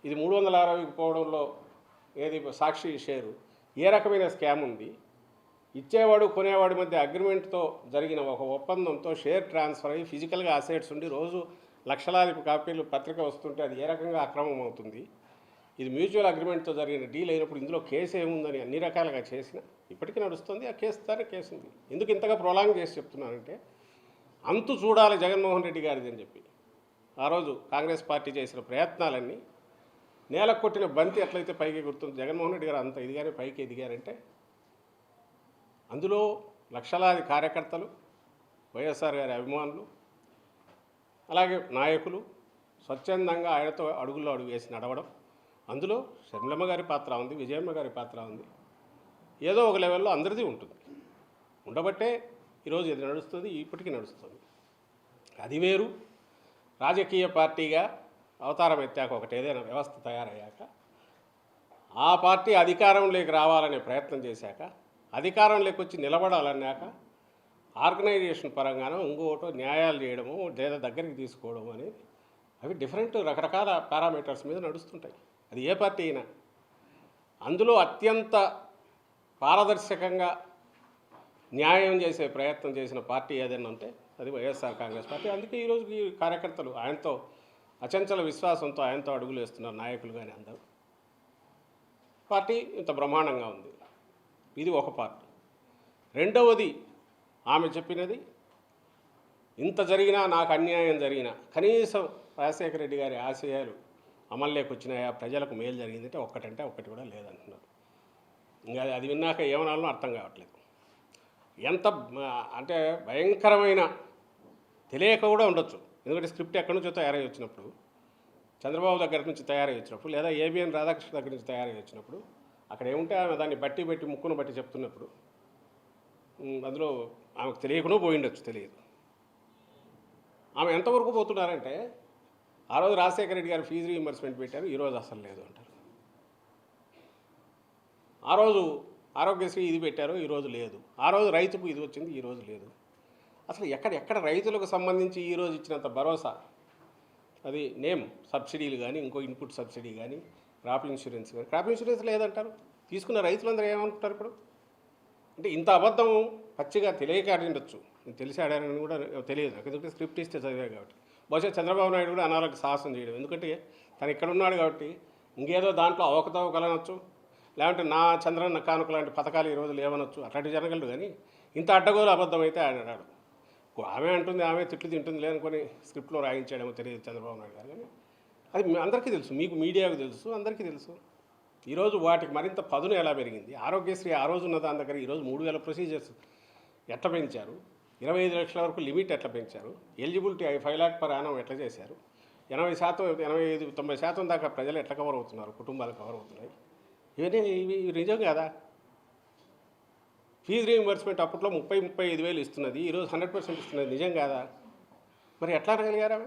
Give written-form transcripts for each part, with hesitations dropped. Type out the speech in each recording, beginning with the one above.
ఇది 360కి పోవడంలో ఏది సాక్షి షేరు ఏ రకమైన స్కామ్ ఉంది? ఇచ్చేవాడు కొనేవాడి మధ్య అగ్రిమెంట్తో జరిగిన ఒక ఒప్పందంతో షేర్ ట్రాన్స్ఫర్ అయ్యి ఫిజికల్గా అసెట్స్ ఉండి రోజు లక్షలాది కాపీలు పత్రిక వస్తుంటే అది ఏ రకంగా అక్రమం అవుతుంది? ఇది మ్యూచువల్ అగ్రిమెంట్తో జరిగిన డీల్ అయినప్పుడు ఇందులో కేసు ఏముందని అన్ని రకాలుగా చేసిన ఇప్పటికీ నడుస్తుంది. ఆ కేసు దాన్ని కేసు ఉంది. ఎందుకు ఇంతగా ప్రొలాంగ్ చేసి చెప్తున్నానంటే అంతు చూడాలి జగన్మోహన్ రెడ్డి గారిది అని చెప్పి ఆ రోజు కాంగ్రెస్ పార్టీ చేసిన ప్రయత్నాలన్నీ నేల కొట్టిన బంతి ఎట్లయితే పైకి గుర్తుంది, జగన్మోహన్ రెడ్డి గారు అంత ఎదిగారే పైకి ఎదిగారంటే అందులో లక్షలాది కార్యకర్తలు, వైఎస్ఆర్ గారి అభిమానులు, అలాగే నాయకులు స్వచ్ఛందంగా ఆయనతో అడుగుల్లో అడుగు వేసి నడవడం, అందులో షర్మిలమ్మ గారి పాత్ర ఉంది, విజయమ్మ గారి పాత్ర ఉంది. ఏదో ఒక లెవెల్లో అందరిది ఉంటుంది. ఉండబట్టే ఈరోజు ఇది నడుస్తుంది, ఇప్పటికీ నడుస్తుంది. అది వేరు. రాజకీయ పార్టీగా అవతారం ఎత్తాక ఒకటి ఏదైనా వ్యవస్థ తయారయ్యాక ఆ పార్టీ అధికారంలోకి రావాలనే ప్రయత్నం చేశాక అధికారంలోకి వచ్చి నిలబడాలన్నాక ఆర్గనైజేషన్ పరంగానో ఇంకోటో న్యాయాలు చేయడము లేదా దగ్గరికి తీసుకోవడం అనేది అవి డిఫరెంట్ రకరకాల పారామీటర్స్ మీద నడుస్తుంటాయి. అది ఏ పార్టీ అయినా. అందులో అత్యంత పారదర్శకంగా న్యాయం చేసే ప్రయత్నం చేసిన పార్టీ ఏదైనా ఉంటే అది వైఎస్ఆర్ కాంగ్రెస్ పార్టీ. అందుకే ఈరోజు ఈ కార్యకర్తలు ఆయనతో అచంచల విశ్వాసంతో ఆయనతో అడుగులు వేస్తున్నారు, నాయకులు కానీ అందరూ. పార్టీ ఇంత బ్రహ్మాండంగా ఉంది. ఇది ఒక పార్ట్. రెండవది ఆమె చెప్పినది ఇంత జరిగినా నాకు అన్యాయం జరిగినా కనీసం రాజశేఖర రెడ్డి గారి ఆశయాలు అమల్లోకి వచ్చినాయా, ప్రజలకు మేలు జరిగిందంటే ఒక్కటంటే ఒక్కటి కూడా లేదంటున్నారు. ఇంకా అది విన్నాక ఏమనాలో అర్థం కావట్లేదు. ఎంత అంటే భయంకరమైన తెలియక కూడా ఉండొచ్చు. ఎందుకంటే స్క్రిప్ట్ ఎక్కడి నుంచో తయారై వచ్చినప్పుడు, చంద్రబాబు దగ్గర నుంచి తయారై వచ్చినప్పుడు, లేదా ఏబిఎన్ రాధాకృష్ణ దగ్గర నుంచి తయారై వచ్చినప్పుడు అక్కడ ఏముంటే ఆమె దాన్ని బట్టి ముక్కును బట్టి చెప్తున్నప్పుడు అందులో ఆమెకు తెలియకుండా పోయిండొచ్చు, తెలియదు. ఆమె ఎంతవరకు పోతున్నారంటే ఆ రోజు రాజశేఖర రెడ్డి గారు ఫీజు రీయింబర్స్మెంట్ పెట్టారు, ఈరోజు అసలు లేదు అంటారు. ఆ రోజు ఆరోగ్యశ్రీ ఇది పెట్టారు, ఈరోజు లేదు. ఆ రోజు రైతుకు ఇది వచ్చింది, ఈరోజు లేదు. అసలు ఎక్కడ రైతులకు సంబంధించి ఈరోజు ఇచ్చినంత భరోసా, అది నేమ్ సబ్సిడీలు కానీ ఇంకో ఇన్పుట్ సబ్సిడీ కానీ క్రాప్ ఇన్సూరెన్స్ కానీ, క్రాప్ ఇన్సూరెన్స్ లేదంటారు. తీసుకున్న రైతులందరూ ఏమనుకుంటారు ఇప్పుడు? అంటే ఇంత అబద్ధం పచ్చిగా తెలియక ఆడిండొచ్చు, తెలిసి ఆడారని కూడా తెలియదు నాకు, ఎందుకంటే స్క్రిప్ట్ ఇస్తే చదివే కాబట్టి. బహుశా చంద్రబాబు నాయుడు కూడా అనారోగ్య సాహసం చేయడం, ఎందుకంటే తను ఇక్కడ ఉన్నాడు కాబట్టి ఇంకేదో దాంట్లో అవకతవకలనొచ్చు, లేదంటే నా చంద్రన్న కానుక లాంటి పథకాలు ఈరోజు లేవనొచ్చు, అట్లాంటి జరగలడు. కానీ ఇంత అడ్డగోలు అబద్ధం అయితే ఆయన అన్నాడు. ఆమె అంటుంది, ఆమె తిట్లు తింటుంది లేదనుకొని స్క్రిప్ట్లో రాయించాడేమో తెలియదు చంద్రబాబు నాయుడు గారు. కానీ అది అందరికీ తెలుసు, మీకు మీడియాకు తెలుసు, అందరికీ తెలుసు. ఈరోజు వాటికి మరింత పదును ఎలా పెరిగింది. ఆరోగ్యశ్రీ ఆ రోజు ఉన్న దాని దగ్గర ఈరోజు 3000 ప్రొసీజర్స్ ఎట్లా పెంచారు, 25 లక్షల వరకు లిమిట్ ఎట్లా పెంచారు, ఎలిజిబిలిటీ 5 లాక్ పర్ యానం ఎట్లా చేశారు, 80%, 85-90% దాకా ప్రజలు ఎట్లా కవర్ అవుతున్నారు, కుటుంబాలు కవర్ అవుతున్నాయి. ఇవి నిజం కదా. ఫీజు రీయింబర్స్మెంట్ అప్పట్లో 30-35 వేలు ఇస్తున్నది, ఈరోజు 100% ఇస్తున్నది. నిజం కాదా? మరి ఎట్లా అనగలిగారా?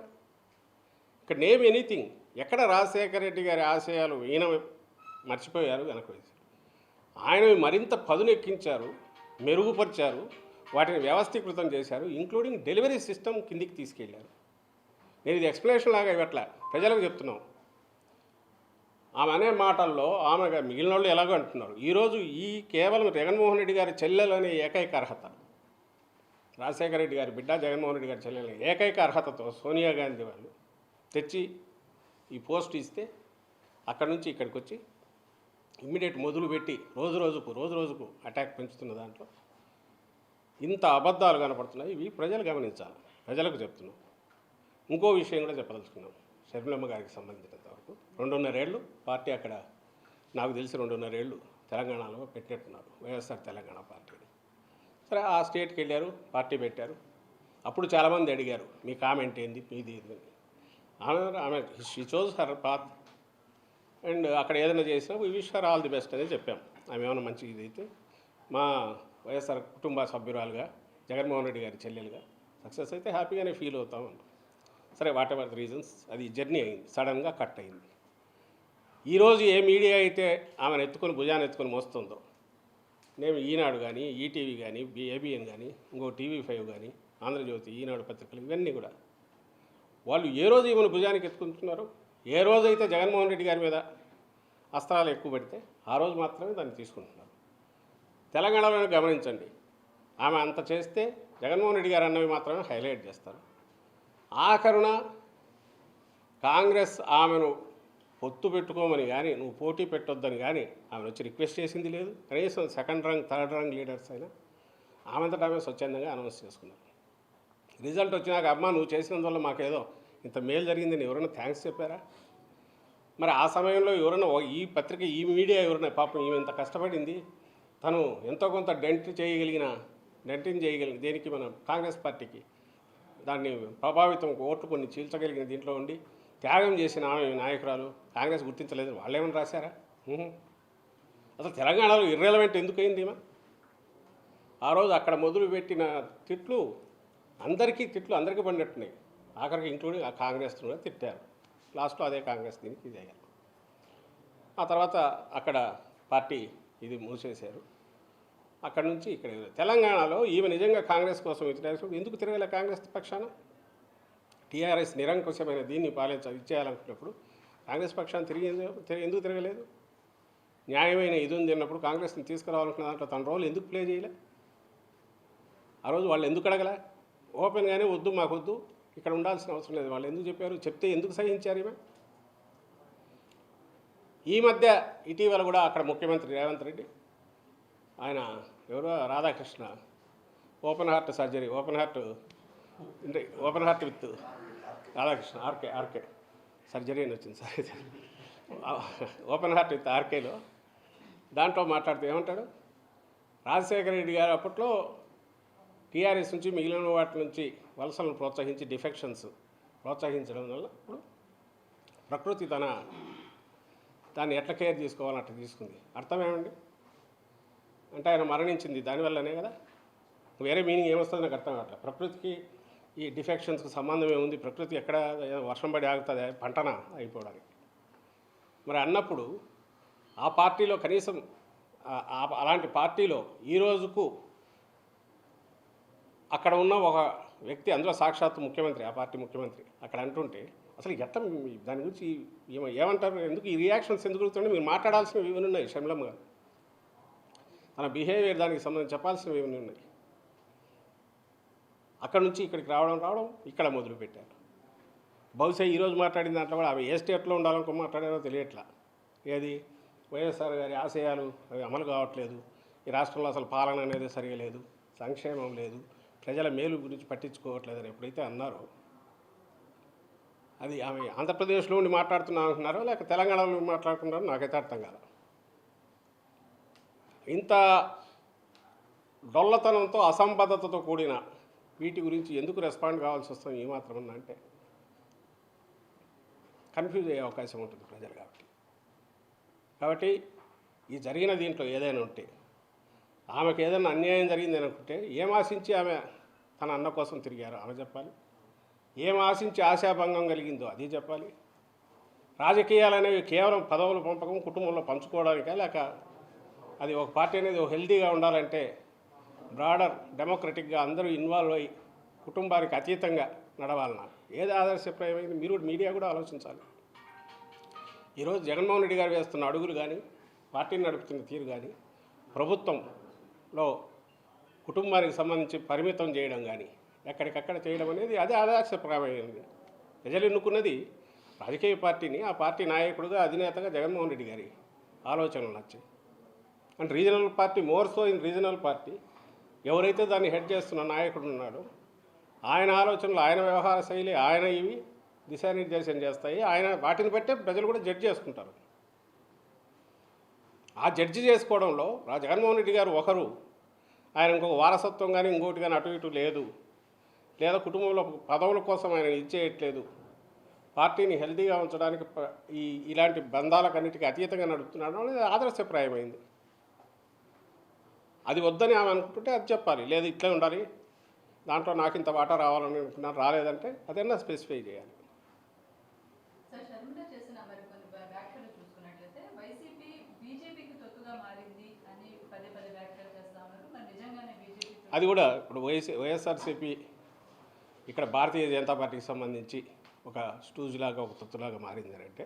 ఇక్కడ నేమ్ ఎనీథింగ్. ఎక్కడ రాజశేఖర రెడ్డి గారి ఆశయాలు ఈయన మర్చిపోయారు, వెనక వేశారు. ఆయన మరింత పదునెక్కించారు, మెరుగుపరిచారు, వాటిని వ్యవస్థీకృతం చేశారు, ఇంక్లూడింగ్ డెలివరీ సిస్టమ్ కిందికి తీసుకెళ్ళారు. నేను ఇది ఎక్స్ప్లెనేషన్ లాగా ఇవ్వట్లా, ప్రజలకు చెప్తున్నాం. ఆమె అనే మాటల్లో ఆమె మిగిలిన వాళ్ళు ఎలాగో అంటున్నారు. ఈరోజు ఈ కేవలం జగన్మోహన్ రెడ్డి గారి చెల్లెలనే ఏకైక అర్హత, రాజశేఖర రెడ్డి గారి బిడ్డ జగన్మోహన్ రెడ్డి గారి చెల్లెలని ఏకైక అర్హతతో సోనియా గాంధీ వాళ్ళు తెచ్చి ఈ పోస్ట్ ఇస్తే అక్కడి నుంచి ఇక్కడికి వచ్చి ఇమ్మీడియట్ మొదలుపెట్టి రోజు రోజుకు అటాక్ పెంచుతున్న దాంట్లో ఇంత అబద్ధాలు కనపడుతున్నాయి. ఇవి ప్రజలు గమనించాలి, ప్రజలకు చెప్తున్నాం. ఇంకో విషయం కూడా చెప్పదలుచుకున్నాం. షర్మిలమ్మ గారికి సంబంధించినంత వరకు 2.5 ఏళ్ళు పార్టీ అక్కడ, నాకు తెలిసి 2.5 ఏళ్ళు తెలంగాణలో పెట్టినట్టున్నారు, వైఎస్ఆర్ తెలంగాణ పార్టీని. సరే, ఆ స్టేట్కి వెళ్ళారు, పార్టీ పెట్టారు. అప్పుడు చాలామంది అడిగారు, మీ కామెంట్ ఏంది, మీది ఏంది. ఆమె she chose her path and అక్కడ ఏదైనా చేసినా we wish her all the best అనేది చెప్పాం. ఆమె ఏమైనా మంచి ఇదైతే మా వైఎస్ఆర్ కుటుంబ సభ్యురాలుగా, జగన్మోహన్ రెడ్డి గారి చెల్లెలుగా సక్సెస్ అయితే హ్యాపీగానే ఫీల్ అవుతామన్నాం. సరే, వాట్ ఎవర్ ద రీజన్స్, అది జర్నీ అయింది, సడన్గా కట్ అయింది. ఈరోజు ఏ మీడియా అయితే ఆమెను ఎత్తుకొని భుజాన్ని ఎత్తుకొని మోస్తుందో, నేను ఈనాడు కానీ, ఈటీవీ కానీ, ఏబిఎన్ కానీ, ఇంకో TV5 కానీ, ఆంధ్రజ్యోతి, ఈనాడు పత్రికలు, ఇవన్నీ కూడా వాళ్ళు ఏ రోజు ఈమెను భుజానికి ఎత్తుకుంటున్నారు, ఏ రోజైతే జగన్మోహన్ రెడ్డి గారి మీద అస్త్రాలు ఎక్కువ పడితే ఆ రోజు మాత్రమే దాన్ని తీసుకుంటున్నారు. తెలంగాణలో గమనించండి, ఆమె అంత చేస్తే జగన్మోహన్ రెడ్డి గారు అన్నవి మాత్రమే హైలైట్ చేస్తారు. ఆఖరున కాంగ్రెస్ ఆమెను పొత్తు పెట్టుకోమని కానీ నువ్వు పోటీ పెట్టొద్దని కానీ ఆమెను వచ్చి రిక్వెస్ట్ చేసింది లేదు. కనీసం second rank third rank leaders అయినా ఆమెంతటా ఆమె స్వచ్ఛందంగా అనౌన్స్ చేసుకున్నారు. రిజల్ట్ వచ్చినాక అమ్మ నువ్వు చేసినందువల్ల మాకేదో ఇంత మేలు జరిగిందని ఎవరైనా థ్యాంక్స్ చెప్పారా? మరి ఆ సమయంలో ఎవరైనా ఈ పత్రిక ఈ మీడియా ఎవరైనా పాపం ఈమె ఇంత కష్టపడింది, తను ఎంతో కొంత డెంటింగ్ చేయగలిగిన దేనికి మన కాంగ్రెస్ పార్టీకి దాన్ని ప్రభావితం ఓట్లు కొన్ని చీల్చగలిగిన దీంట్లో ఉండి త్యాగం చేసిన ఆమె నాయకురాలు కాంగ్రెస్ గుర్తించలేదు. వాళ్ళేమని రాశారా? అసలు తెలంగాణలో ఇర్రెలవెంట్ ఎందుకు అయింది ఈమె? ఆ రోజు అక్కడ మొదలుపెట్టిన తిట్లు అందరికీ పడినట్టున్నాయి. ఆఖరికి ఇంక్లూడింగ్ ఆ కాంగ్రెస్ కూడా తిట్టారు. లాస్ట్లో అదే కాంగ్రెస్ దీనికి ఇది అయ్యారు. ఆ తర్వాత అక్కడ పార్టీ ఇది మూసేశారు. అక్కడ నుంచి ఇక్కడ తెలంగాణలో ఈమె నిజంగా కాంగ్రెస్ కోసం ఎందుకు తిరగలే కాంగ్రెస్ పక్షాన? టీఆర్ఎస్ నిరంకుశమైన దీన్ని ఇచ్చేయాలనుకున్నప్పుడు కాంగ్రెస్ పక్షాన్ని ఎందుకు తిరగలేదు? న్యాయమైన ఇది ఉంది అన్నప్పుడు కాంగ్రెస్ని తీసుకురావాలనుకున్న దాంట్లో తన రోల్ ఎందుకు ప్లే చేయలే? ఆ రోజు వాళ్ళు ఎందుకు అడగలే? ఓపెన్గానే వద్దు, మాకు వద్దు, ఇక్కడ ఉండాల్సిన అవసరం లేదు వాళ్ళు ఎందుకు చెప్పారు? చెప్తే ఎందుకు సహించారు ఈమె? ఈ మధ్య ఇటీవల కూడా అక్కడ ముఖ్యమంత్రి రేవంత్ రెడ్డి ఆయన ఎవరో Radhakrishna open heart surgery open heart with Radhakrishna RK surgery అని వచ్చింది సార్. ఓపెన్ హార్ట్ విత్ ఆర్కేలో దాంట్లో మాట్లాడుతూ ఏమంటాడు, రాజశేఖర రెడ్డి గారు అప్పట్లో టీఆర్ఎస్ నుంచి మిగిలిన వాటి నుంచి వలసలను ప్రోత్సహించి డిఫెక్షన్స్ ప్రోత్సహించడం వల్ల ఇప్పుడు ప్రకృతి దాన్ని ఎట్లా కేర్ తీసుకోవాలని అట్లా తీసుకుంది. అర్థమేమండి? అంటే ఆయన మరణించింది దానివల్లనే కదా. వేరే మీనింగ్ ఏమొస్తుంది నాకు అర్థం కావట్లేదు. ప్రకృతికి ఈ డిఫెక్షన్స్కి సంబంధం ఏముంది? ప్రకృతి ఎక్కడ వర్షం పడి ఆగుతుంది పంటన అయిపోవడానికి. మరి అన్నప్పుడు ఆ పార్టీలో కనీసం అలాంటి పార్టీలో ఈ రోజుకు అక్కడ ఉన్న ఒక వ్యక్తి అందులో సాక్షాత్తు ముఖ్యమంత్రి, ఆ పార్టీ ముఖ్యమంత్రి అక్కడ అంటుంటే అసలు ఎట్లా దాని గురించి ఏమంటారు? ఎందుకు ఈ రియాక్షన్స్ ఎందుకు జరుగుతుంటే మీరు మాట్లాడాల్సినవి ఇవన్నీ ఉన్నాయి. షమ్లమ్మ గారు తన బిహేవియర్ దానికి సంబంధించి చెప్పాల్సినవి ఇవన్నీ ఉన్నాయి. అక్కడ నుంచి ఇక్కడికి రావడం ఇక్కడ మొదలుపెట్టారు. బహుశా ఈరోజు మాట్లాడిన దాంట్లో కూడా అవి ఏ స్టేట్లో ఉండాలనుకో మాట్లాడారో తెలియట్లా. ఏది వైఎస్ఆర్ గారి ఆశయాలు అవి అమలు కావట్లేదు, ఈ రాష్ట్రంలో అసలు పాలన అనేది సరిగా లేదు, సంక్షేమం లేదు, ప్రజల మేలు గురించి పట్టించుకోవట్లేదని ఎప్పుడైతే అన్నారో అది ఆమె ఆంధ్రప్రదేశ్లో ఉండి మాట్లాడుతున్నా అంటున్నారో లేక తెలంగాణలో మాట్లాడుతున్నారో నాకైతే అర్థం కాదు. ఇంత డొల్లతనంతో అసంబద్ధతతో కూడిన వీటి గురించి ఎందుకు రెస్పాండ్ కావాల్సి వస్తుంది ఏమాత్రమన్నా అంటే కన్ఫ్యూజ్ అయ్యే అవకాశం ఉంటుంది ప్రజలు. కాబట్టి ఈ జరిగిన దీంట్లో ఏదైనా ఉంటే ఆమెకు ఏదైనా అన్యాయం జరిగింది అనుకుంటే ఏం ఆశించి ఆమె తన అన్న కోసం తిరిగారో ఆమె చెప్పాలి, ఏం ఆశించి ఆశాభంగం కలిగిందో అది చెప్పాలి. రాజకీయాలు అనేవి కేవలం పదవుల పంపకం కుటుంబంలో పంచుకోవడానికా లేక అది ఒక పార్టీ అనేది హెల్తీగా ఉండాలంటే బ్రాడర్ డెమోక్రటిక్గా అందరూ ఇన్వాల్వ్ అయ్యి కుటుంబానికి అతీతంగా నడవాలన్నా ఏది ఆదర్శప్రాయమైంది? మీరు మీడియా కూడా ఆలోచించాలి. ఈరోజు జగన్మోహన్ రెడ్డి గారు వేస్తున్న అడుగులు కానీ పార్టీని నడుపుతున్న తీరు కానీ ప్రభుత్వంలో కుటుంబానికి సంబంధించి పరిమితం చేయడం కానీ ఎక్కడికక్కడ చేయడం అనేది అదే ఆదర్శప్రాయమైంది. ప్రజలు ఎన్నుకున్నది రాజకీయ పార్టీని, ఆ పార్టీ నాయకుడుగా అధినేతగా జగన్మోహన్ రెడ్డి గారి ఆలోచనలు నచ్చాయి. And regional party more so in regional party ఎవరైతే దాన్ని హెడ్ చేస్తున్న నాయకుడు ఉన్నాడో ఆయన ఆలోచనలు, ఆయన వ్యవహార శైలి, ఆయన ఇవి దిశానిర్దేశం చేస్తాయి. ఆయన వాటిని బట్టే ప్రజలు కూడా జడ్జి చేసుకుంటారు. ఆ జడ్జి చేసుకోవడంలో జగన్మోహన్ రెడ్డి గారు ఒకరు, ఆయన ఇంకొక వారసత్వం కానీ ఇంకోటి కానీ అటు ఇటు లేదు, లేదా కుటుంబంలో పదవుల కోసం ఆయన ఇచ్చేయట్లేదు, పార్టీని హెల్తీగా ఉంచడానికి ఇలాంటి బంధాలకన్నిటికీ అతీతంగా నడుపుతున్నాడు అనేది ఆదర్శప్రాయమైంది. అది వద్దని ఆమె అనుకుంటుంటే అది చెప్పాలి, లేదు ఇట్లే ఉండాలి, దాంట్లో నాకు ఇంత వాటా రావాలని అనుకున్నాను, రాలేదంటే అదన్నా స్పెసిఫై చేయాలి. అది కూడా ఇప్పుడు వైఎస్ఆర్సీపీ ఇక్కడ భారతీయ జనతా పార్టీకి సంబంధించి ఒక స్టూజ్లాగా ఒక తొత్తులాగా మారిందని అంటే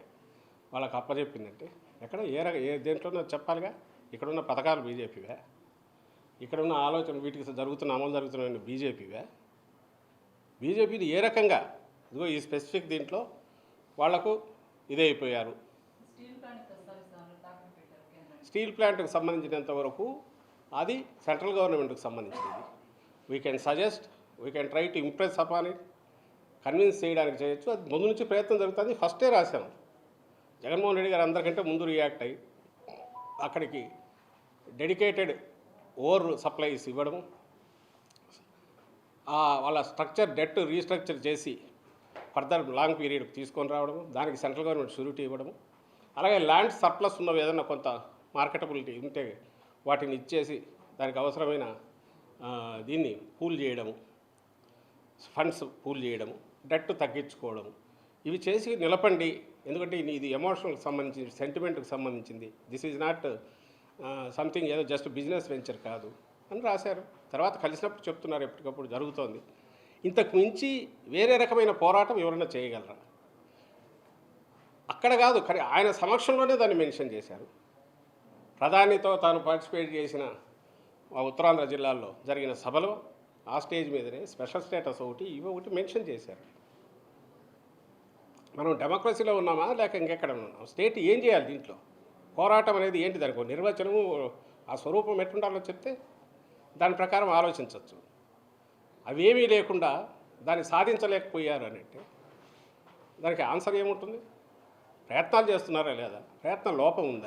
వాళ్ళకి అప్పచెప్పిందంటే ఎక్కడ ఏ దేంట్లోనో చెప్పాలిగా. ఇక్కడున్న పథకాలు బీజేపీవే, ఇక్కడున్న ఆలోచన వీటికి అమలు జరుగుతున్న బీజేపీని ఏ రకంగా ఇదిగో ఈ స్పెసిఫిక్ దీంట్లో వాళ్లకు ఇదైపోయారు. స్టీల్ ప్లాంట్కి సంబంధించినంత వరకు అది సెంట్రల్ గవర్నమెంట్కి సంబంధించింది. We can suggest, we can try to impress upon it, convince చేయడానికి చేయొచ్చు. అది ముందు నుంచి ప్రయత్నం జరుగుతుంది. ఫస్టే రాశాము. జగన్మోహన్ రెడ్డి గారు అందరికంటే ముందు రియాక్ట్ అయ్యి అక్కడికి డెడికేటెడ్ ఓవర్ సప్లైస్ ఇవ్వడము, వాళ్ళ డెట్ రీస్ట్రక్చర్ చేసి ఫర్దర్ లాంగ్ పీరియడ్కి తీసుకొని రావడము, దానికి సెంట్రల్ గవర్నమెంట్ షూరిటీ ఇవ్వడము, అలాగే ల్యాండ్ సర్ప్లస్ ఉన్నవి ఏదైనా కొంత మార్కెటబిలిటీ ఉంటే వాటిని ఇచ్చేసి దానికి అవసరమైన దీన్ని పూల్ చేయడము, ఫండ్స్ పూల్ చేయడము, డెట్ తగ్గించుకోవడము, ఇవి చేసి నిలపండి. ఎందుకంటే ఇది ఎమోషనల్కి సంబంధించింది, సెంటిమెంట్కి సంబంధించింది. దిస్ ఈజ్ నాట్ సంథింగ్ ఏదో జస్ట్ బిజినెస్ వెంచర్ కాదు అని రాశారు. తర్వాత కలిసినప్పుడు చెప్తున్నారు, ఎప్పటికప్పుడు జరుగుతోంది. ఇంతకు మించి వేరే రకమైన పోరాటం ఎవరైనా చేయగలరా? అక్కడ కాదు, కానీ ఆయన సమక్షంలోనే దాన్ని మెన్షన్ చేశారు. ప్రధానితో తాను పార్టిసిపేట్ చేసిన ఉత్తరాంధ్ర జిల్లాల్లో జరిగిన సభలో ఆ స్టేజ్ మీదనే స్పెషల్ స్టేటస్ ఒకటి మెన్షన్ చేశారు. మనం డెమోక్రసీలో ఉన్నామా లేక ఇంకెక్కడ ఉన్నాం? స్టేట్ ఏం చేయాలి దీంట్లో? పోరాటం అనేది ఏంటి? దానికి నిర్వచనము, ఆ స్వరూపం ఎట్లుండాలో చెప్తే దాని ప్రకారం ఆలోచించవచ్చు. అవేమీ లేకుండా దాన్ని సాధించలేకపోయారు అని అంటే దానికి ఆన్సర్ ఏముంటుంది? ప్రయత్నాలు చేస్తున్నారా లేదా? ప్రయత్నం లోపం ఉందా?